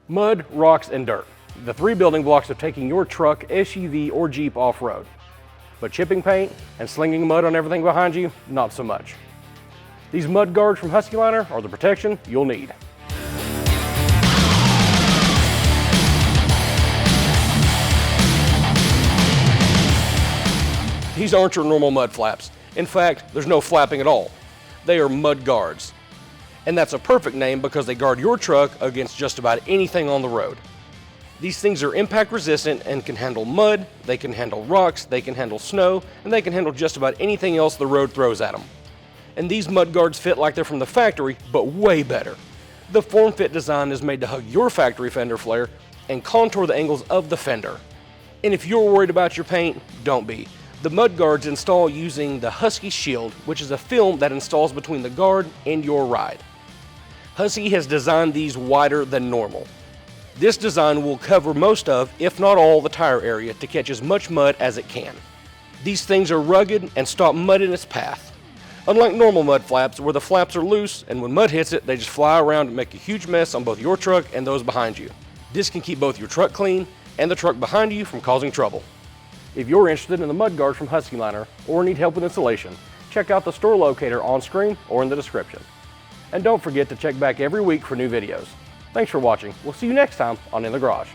Mud, rocks, and dirt. The three building blocks of taking your truck, SUV, or Jeep off-road. But chipping paint and slinging mud on everything behind you, not so much. These mud guards from Husky Liner are the protection you'll need. These aren't your normal mud flaps. In fact, there's no flapping at all. They are mud guards. And that's a perfect name because they guard your truck against just about anything on the road. These things are impact resistant and can handle mud, they can handle rocks, they can handle snow, and they can handle just about anything else the road throws at them. And these mud guards fit like they're from the factory, but way better. The form-fit design is made to hug your factory fender flare and contour the angles of the fender. And if you're worried about your paint, don't be. The mud guards install using the Husky Shield, which is a film that installs between the guard and your ride. Husky has designed these wider than normal. This design will cover most of, if not all, the tire area to catch as much mud as it can. These things are rugged and stop mud in its path. Unlike normal mud flaps, where the flaps are loose and when mud hits it, they just fly around and make a huge mess on both your truck and those behind you. This can keep both your truck clean and the truck behind you from causing trouble. If you're interested in the mud guard from Husky Liner or need help with installation, check out the store locator on screen or in the description. And don't forget to check back every week for new videos. Thanks for watching. We'll see you next time on In the Garage.